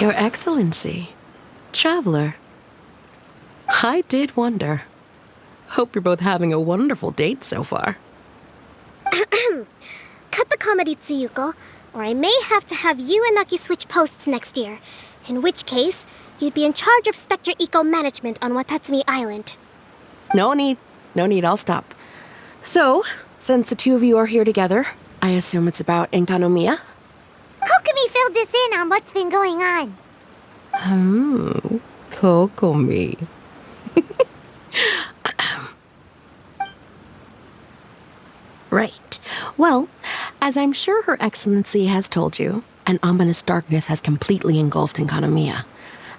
Your Excellency, Traveler, I did wonder. Hope you're both having a wonderful date so far. Cut the comedy, Tsuyuko, or I may have to have you and Naki switch posts next year. In which case, you'd be in charge of Spectre Eco Management on Watatsumi Island. No need, I'll stop. So, since the two of you are here together, I assume it's about Enkanomiya? Kokomi filled us in on what's been going on. Kokomi. Right. Well, as I'm sure Her Excellency has told you, an ominous darkness has completely engulfed Enkanomiya.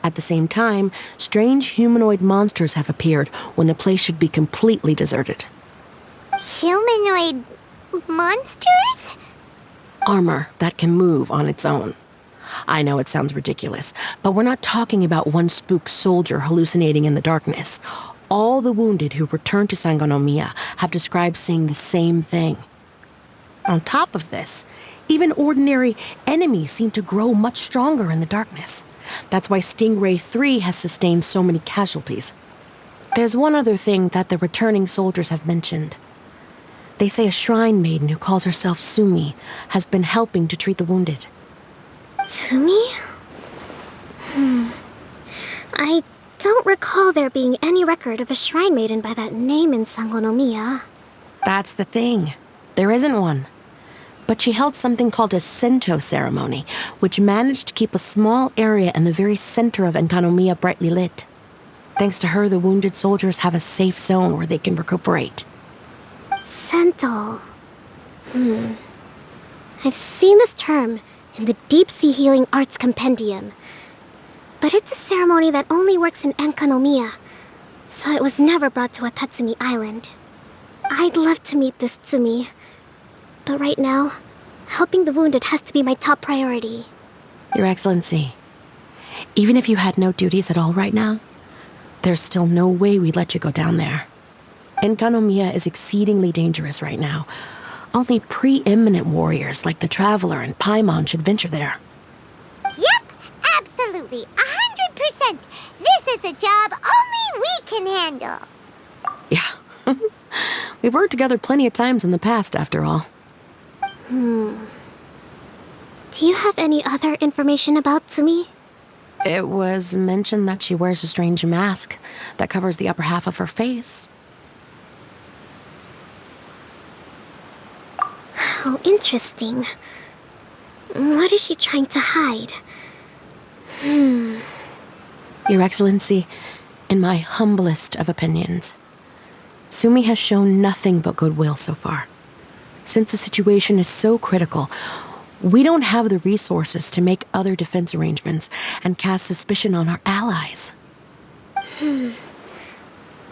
At the same time, strange humanoid monsters have appeared when the place should be completely deserted. Humanoid monsters? Armor that can move on its own. I know it sounds ridiculous, but we're not talking about one spooked soldier hallucinating in the darkness. All the wounded who returned to Enkanomiya have described seeing the same thing. On top of this, even ordinary enemies seem to grow much stronger in the darkness. That's why Stingray 3 has sustained so many casualties. There's one other thing that the returning soldiers have mentioned. They say a shrine maiden who calls herself Tsumi has been helping to treat the wounded. Tsumi? I don't recall there being any record of a shrine maiden by that name in Enkanomiya. That's the thing. There isn't one. But she held something called a Sento ceremony, which managed to keep a small area in the very center of Enkanomiya brightly lit. Thanks to her, the wounded soldiers have a safe zone where they can recuperate. Sento. I've seen this term in the Deep Sea Healing Arts Compendium. But it's a ceremony that only works in Enkanomiya, so it was never brought to Watatsumi Island. I'd love to meet this Tsumi, but right now, helping the wounded has to be my top priority. Your Excellency, even if you had no duties at all right now, there's still no way we'd let you go down there. Enkanomiya is exceedingly dangerous right now. Only preeminent warriors like the Traveler and Paimon should venture there. Yep, absolutely, 100%. This is a job only we can handle. Yeah. We've worked together plenty of times in the past, after all. Do you have any other information about Tsumi? It was mentioned that she wears a strange mask that covers the upper half of her face. How interesting. What is she trying to hide? Your Excellency, in my humblest of opinions, Tsumi has shown nothing but goodwill so far. Since the situation is so critical, we don't have the resources to make other defense arrangements and cast suspicion on our allies. I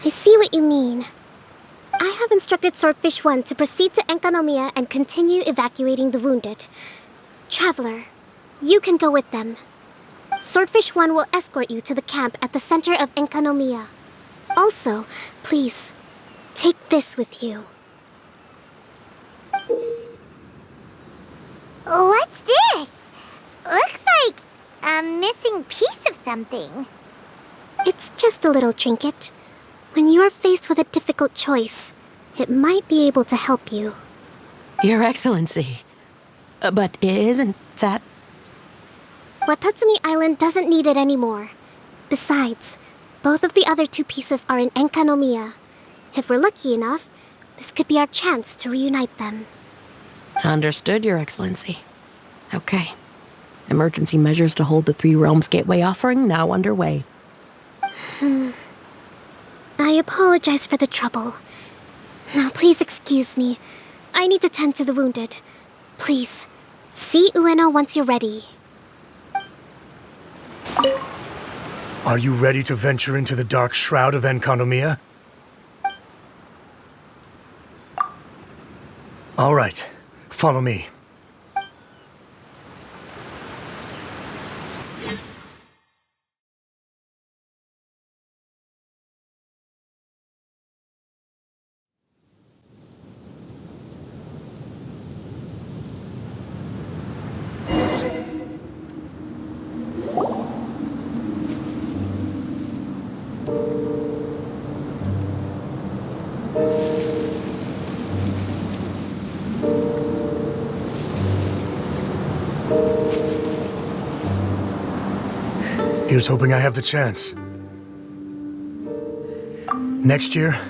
see what you mean. I have instructed Swordfish 1 to proceed to Enkanomiya and continue evacuating the wounded. Traveler, you can go with them. Swordfish 1 will escort you to the camp at the center of Enkanomiya. Also, please, take this with you. What's this? Looks like a missing piece of something. It's just a little trinket. When you are faced with a difficult choice, it might be able to help you. Your Excellency, but isn't that... Watatsumi Island doesn't need it anymore. Besides, both of the other two pieces are in Enkanomiya. If we're lucky enough, this could be our chance to reunite them. Understood, Your Excellency. Okay. Emergency measures to hold the Three Realms Gateway offering now underway. I apologize for the trouble. Now please excuse me. I need to tend to the wounded. Please, see Ueno once you're ready. Are you ready to venture into the dark shroud of Enkanomiya? All right, follow me. Here's hoping I have the chance. Next year,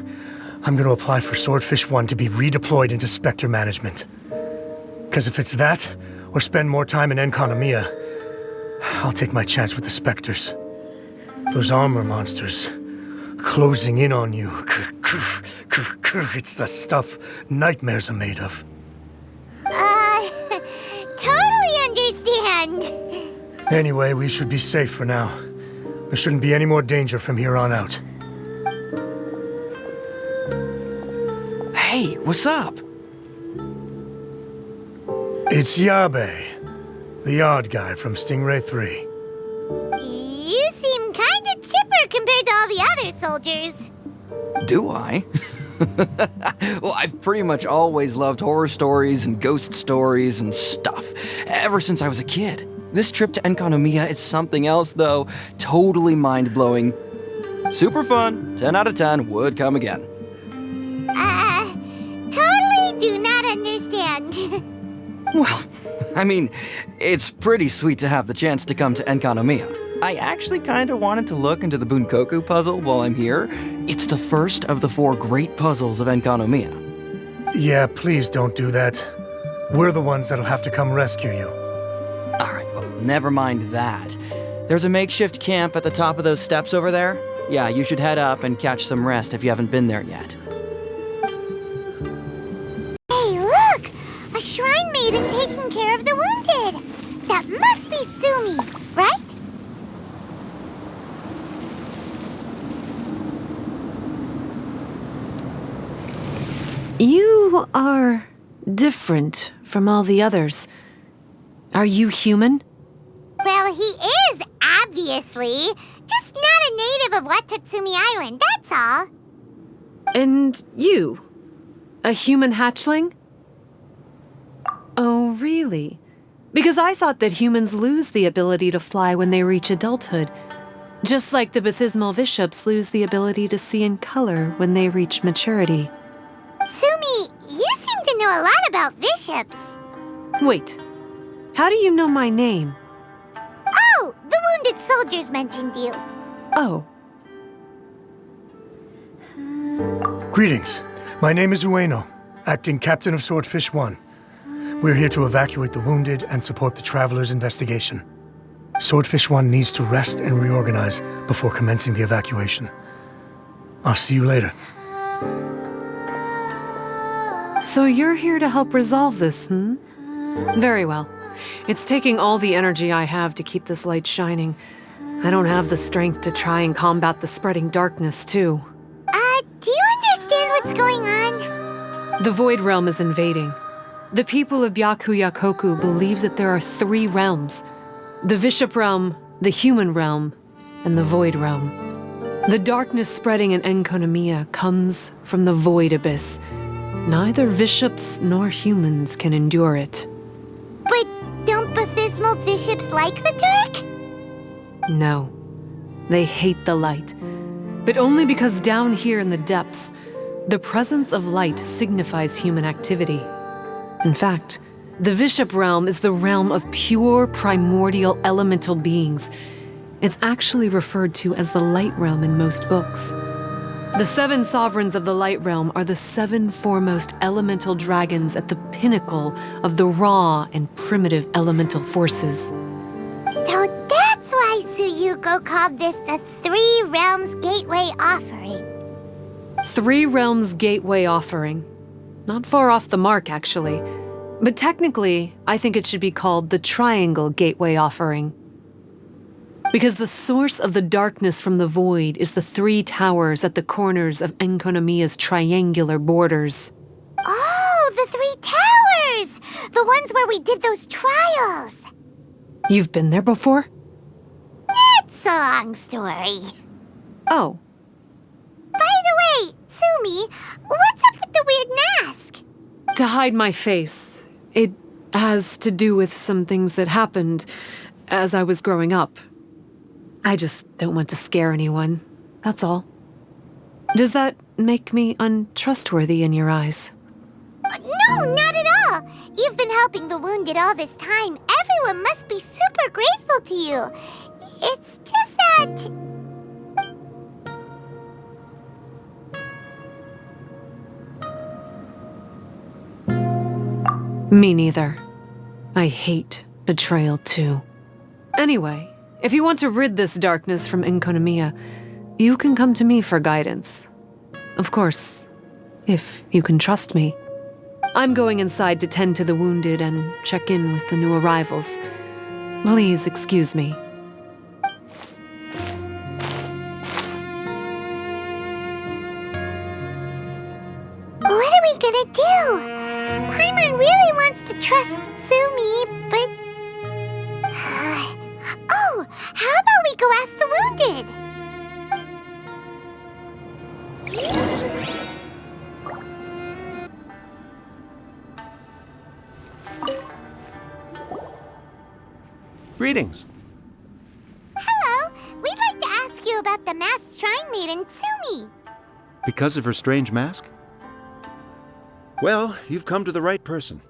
I'm going to apply for Swordfish 1 to be redeployed into Spectre management. Because if it's that, or spend more time in Enkanomiya, I'll take my chance with the Spectres. Those armor monsters, closing in on you. It's the stuff nightmares are made of. Totally understand. Anyway, we should be safe for now. There shouldn't be any more danger from here on out. Hey, what's up? It's Yabe, the odd guy from Stingray 3. You seem kinda chipper compared to all the other soldiers. Do I? Well, I've pretty much always loved horror stories and ghost stories and stuff, ever since I was a kid. This trip to Enkanomiya is something else, though. Totally mind-blowing. Super fun. 10 out of 10. Would come again. Totally do not understand. Well, I mean, it's pretty sweet to have the chance to come to Enkanomiya. I actually kind of wanted to look into the Bunkoku puzzle while I'm here. It's the first of the 4 great puzzles of Enkanomiya. Yeah, please don't do that. We're the ones that'll have to come rescue you. Alright, well, never mind that. There's a makeshift camp at the top of those steps over there. Yeah, you should head up and catch some rest if you haven't been there yet. Hey, look! A shrine maiden taking care of the wounded. That must be Tsumi, right? You are different from all the others. Are you human? Well, he is, obviously. Just not a native of Watatsumi Island, that's all. And you? A human hatchling? Oh, really? Because I thought that humans lose the ability to fly when they reach adulthood. Just like the baptismal bishops lose the ability to see in color when they reach maturity. Tsumi, you seem to know a lot about bishops. Wait, how do you know my name? Oh, the wounded soldiers mentioned you. Oh. Greetings. My name is Ueno, acting captain of Swordfish 1. We're here to evacuate the wounded and support the traveler's investigation. Swordfish 1 needs to rest and reorganize before commencing the evacuation. I'll see you later. So you're here to help resolve this, hmm? Very well. It's taking all the energy I have to keep this light shining. I don't have the strength to try and combat the spreading darkness, too. Do you understand what's going on? The Void Realm is invading. The people of Byakuyakoku believe that there are 3 realms. The Bishop Realm, the Human Realm, and the Void Realm. The darkness spreading in Enkanomiya comes from the Void Abyss. Neither bishops nor humans can endure it. But don't baptismal bishops like the dark? No. They hate the light. But only because down here in the depths, the presence of light signifies human activity. In fact, the Bishop Realm is the realm of pure primordial elemental beings. It's actually referred to as the Light Realm in most books. The 7 sovereigns of the Light Realm are the 7 foremost elemental dragons at the pinnacle of the raw and primitive elemental forces. So that's why Tsuyuko called this the 3 Realms Gateway Offering. 3 Realms Gateway Offering. Not far off the mark, actually. But technically, I think it should be called the Triangle Gateway Offering. Because the source of the darkness from the void is the 3 towers at the corners of Enkanomiya's triangular borders. Oh, the 3 towers! The ones where we did those trials! You've been there before? It's a long story. Oh. By the way, Tsumi, what's up with the weird mask? To hide my face. It has to do with some things that happened as I was growing up. I just don't want to scare anyone, that's all. Does that make me untrustworthy in your eyes? No, not at all. You've been helping the wounded all this time. Everyone must be super grateful to you. It's just But... Me neither. I hate betrayal too. Anyway, if you want to rid this darkness from Enkanomiya, you can come to me for guidance. Of course, if you can trust me. I'm going inside to tend to the wounded and check in with the new arrivals. Please excuse me. What are we gonna do? Paimon really wants to trust Tsumi, but... Oh, how about we go ask the wounded? Greetings. Hello, we'd like to ask you about the masked shrine maiden, Tsumi. Because of her strange mask? Well, you've come to the right person.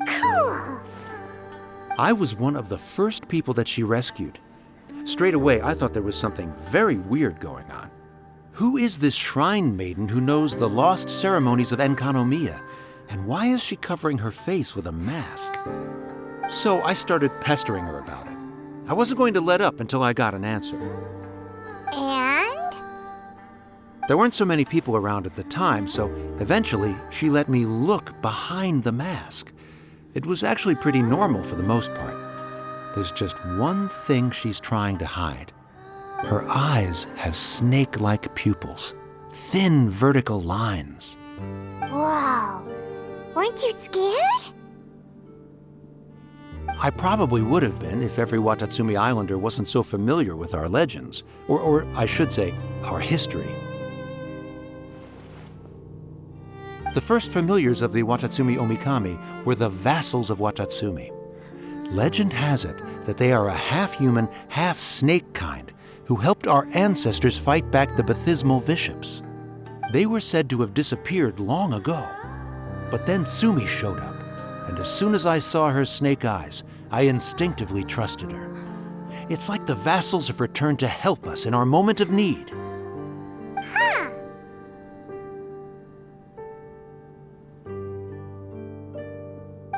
Cool. I was one of the first people that she rescued. Straight away, I thought there was something very weird going on. Who is this shrine maiden who knows the lost ceremonies of Enkanomiya? And why is she covering her face with a mask? So I started pestering her about it. I wasn't going to let up until I got an answer. And? There weren't so many people around at the time, so eventually she let me look behind the mask. It was actually pretty normal for the most part. There's just one thing she's trying to hide. Her eyes have snake-like pupils, thin vertical lines. Whoa. Weren't you scared? I probably would have been if every Watatsumi Islander wasn't so familiar with our legends, or I should say, our history. The first familiars of the Watatsumi Omikami were the vassals of Watatsumi. Legend has it that they are a half-human, half-snake kind who helped our ancestors fight back the Baptismal Bishops. They were said to have disappeared long ago. But then Tsumi showed up, and as soon as I saw her snake eyes, I instinctively trusted her. It's like the vassals have returned to help us in our moment of need. Huh.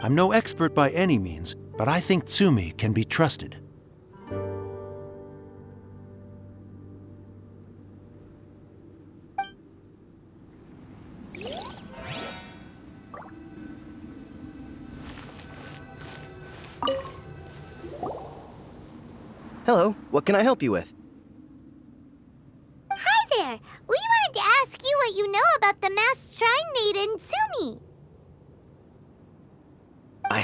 I'm no expert by any means, but I think Tsumi can be trusted. Hello, what can I help you with? Hi there. We wanted to ask you what you know about the masked shrine maiden, Tsumi. I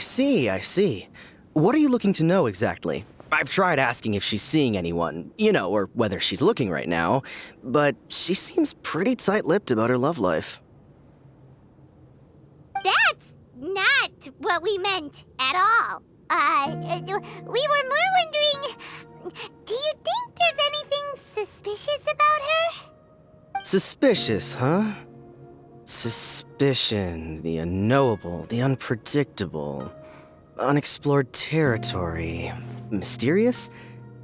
see. What are you looking to know exactly? I've tried asking if she's seeing anyone, or whether she's looking right now, but she seems pretty tight-lipped about her love life. That's not what we meant at all. We were more wondering, do you think there's anything suspicious about her? Suspicious, huh? Suspicion, the unknowable, the unpredictable, unexplored territory. Mysterious?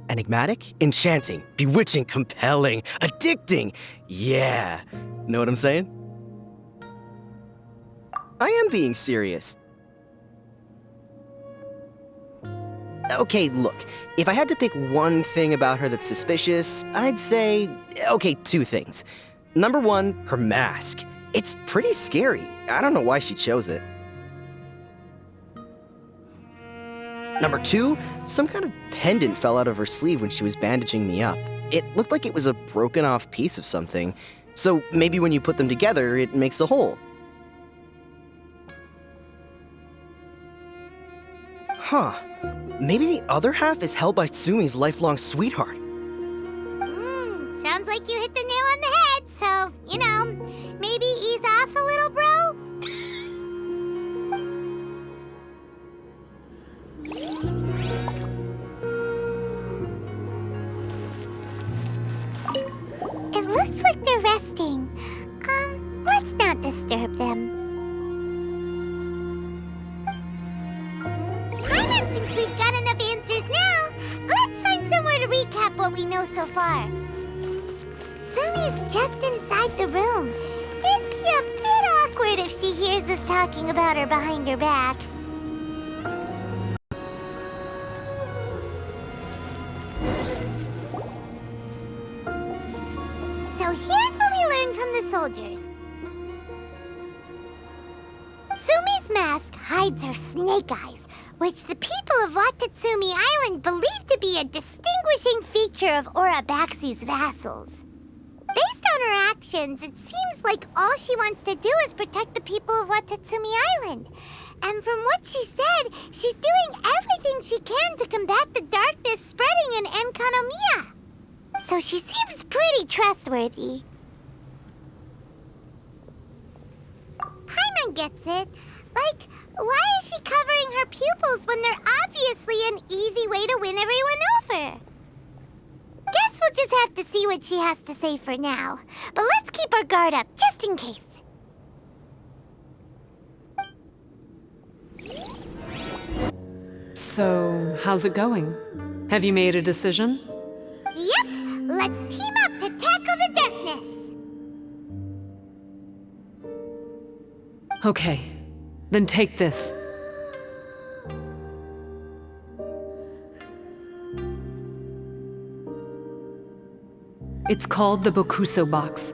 Enigmatic? Enchanting? Bewitching? Compelling? Addicting? Yeah. Know what I'm saying? I am being serious. Okay, look, if I had to pick one thing about her that's suspicious, I'd say, two things. Number one, her mask. It's pretty scary. I don't know why she chose it. Number two, some kind of pendant fell out of her sleeve when she was bandaging me up. It looked like it was a broken off piece of something. So maybe when you put them together, it makes a whole. Huh. Maybe the other half is held by Tsumi's lifelong sweetheart. Sounds like you hit the nail on the head, so, maybe ease off a little, bro? It looks like they're resting. Let's not disturb them. Paimon thinks we've got enough answers now. Let's find somewhere to recap what we know so far. Tsumi's just inside the room. It'd be a bit awkward if she hears us talking about her behind her back. So here's what we learned from the soldiers. Tsumi's mask hides her snake eyes, which the people of Watatsumi Island believe to be a distinguishing feature of Urabaxi's vassals. Based on her actions, it seems like all she wants to do is protect the people of Watatsumi Island. And from what she said, she's doing everything she can to combat the darkness spreading in Enkanomiya. So she seems pretty trustworthy. Paimon gets it. Like, why is she covering her pupils when they're obviously an easy way to win everyone over? Guess we'll just have to see what she has to say for now. But let's keep our guard up, just in case. So, how's it going? Have you made a decision? Yep, let's team up to tackle the darkness. Okay, then take this. It's called the Bokuso box.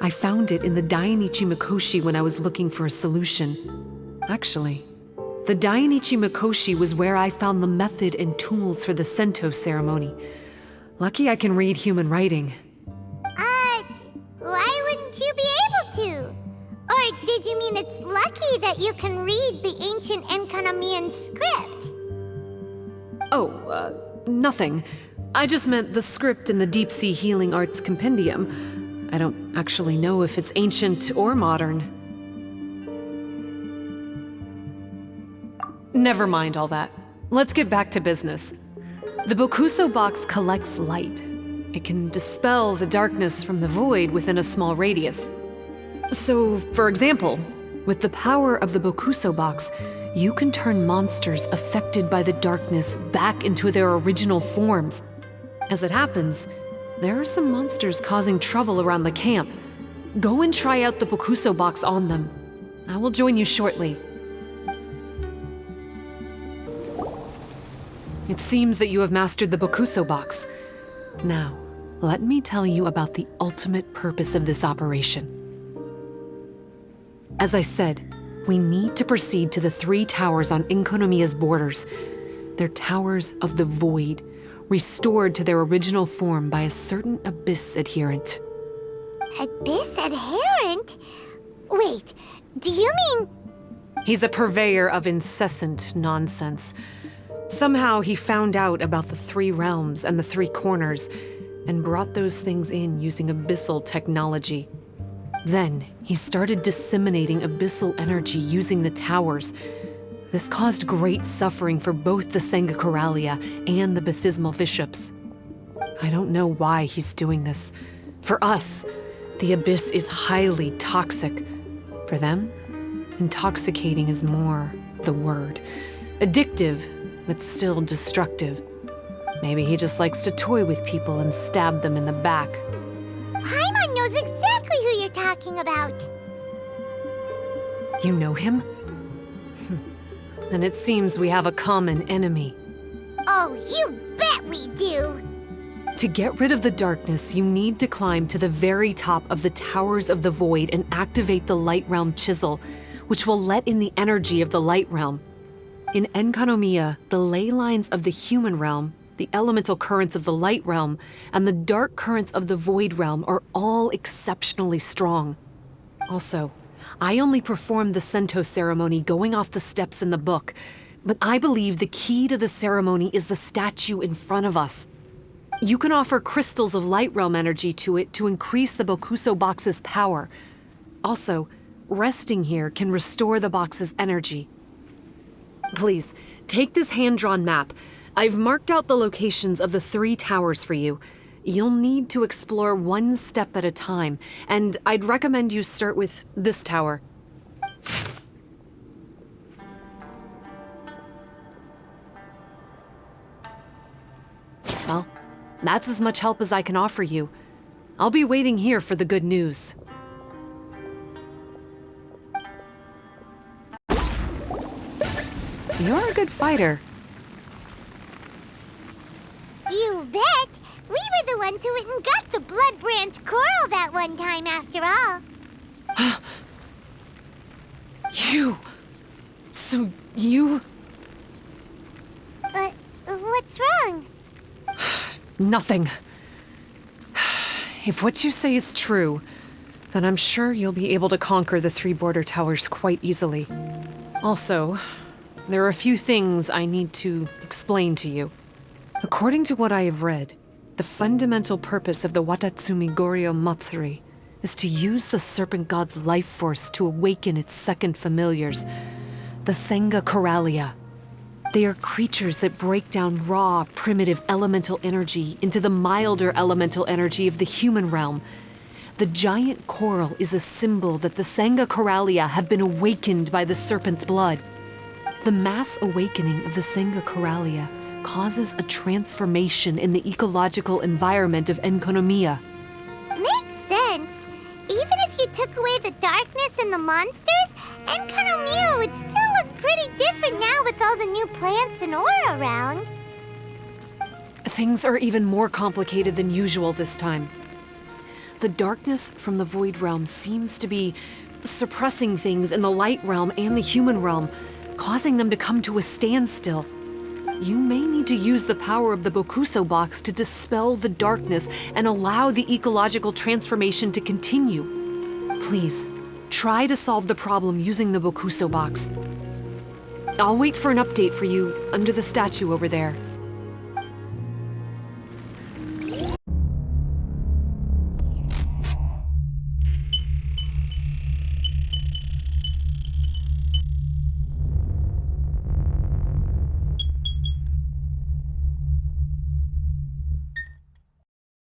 I found it in the Dainichi Mikoshi when I was looking for a solution. Actually, the Dainichi Mikoshi was where I found the method and tools for the Sento ceremony. Lucky I can read human writing. Why wouldn't you be able to? Or did you mean it's lucky that you can read the ancient Enkanomiyan script? Nothing. I just meant the script in the Deep Sea Healing Arts Compendium. I don't actually know if it's ancient or modern. Never mind all that. Let's get back to business. The Bokuso box collects light. It can dispel the darkness from the void within a small radius. So, for example, with the power of the Bokuso box, you can turn monsters affected by the darkness back into their original forms. As it happens, there are some monsters causing trouble around the camp. Go and try out the Bokuso box on them. I will join you shortly. It seems that you have mastered the Bokuso box. Now, let me tell you about the ultimate purpose of this operation. As I said, we need to proceed to the 3 towers on Enkanomiya's borders. They're towers of the void, restored to their original form by a certain Abyss adherent. Abyss adherent? Wait, do you mean... He's a purveyor of incessant nonsense. Somehow he found out about the 3 realms and the 3 corners, and brought those things in using abyssal technology. Then, he started disseminating abyssal energy using the towers. This caused great suffering for both the Sangakuralia and the Baptismal Bishops. I don't know why he's doing this. For us, the Abyss is highly toxic. For them, intoxicating is more the word. Addictive, but still destructive. Maybe he just likes to toy with people and stab them in the back. Paimon knows exactly who you're talking about. You know him? Then it seems we have a common enemy. Oh, you bet we do! To get rid of the darkness, you need to climb to the very top of the Towers of the Void and activate the Light Realm Chisel, which will let in the energy of the Light Realm. In Enkanomiya, the ley lines of the human realm, the elemental currents of the Light Realm, and the dark currents of the Void Realm are all exceptionally strong. Also, I only performed the Sento ceremony going off the steps in the book, but I believe the key to the ceremony is the statue in front of us. You can offer crystals of Light Realm energy to it to increase the Bokuso box's power. Also, resting here can restore the box's energy. Please, take this hand-drawn map. I've marked out the locations of the 3 towers for you. You'll need to explore one step at a time, and I'd recommend you start with this tower. Well, That's as much help as I can offer you. I'll be waiting here for the good news. You're a good fighter. You bet! We were the ones who went and got the blood branch coral that one time after all. You... So you... What's wrong? Nothing. If what you say is true, then I'm sure you'll be able to conquer the 3 border towers quite easily. Also, there are a few things I need to explain to you. According to what I have read, the fundamental purpose of the Watatsumi Goryo Matsuri is to use the serpent god's life force to awaken its second familiars, the Senga Coralia. They are creatures that break down raw, primitive elemental energy into the milder elemental energy of the human realm. The giant coral is a symbol that the Senga Coralia have been awakened by the serpent's blood. The mass awakening of the Senga Coralia causes a transformation in the ecological environment of Enkanomiya. Makes sense. Even if you took away the darkness and the monsters, Enkanomiya would still look pretty different now with all the new plants and ore around. Things are even more complicated than usual this time. The darkness from the Void Realm seems to be suppressing things in the Light Realm and the Human Realm, causing them to come to a standstill. You may need to use the power of the Bokuso box to dispel the darkness and allow the ecological transformation to continue. Please, try to solve the problem using the Bokuso box. I'll wait for an update for you under the statue over there.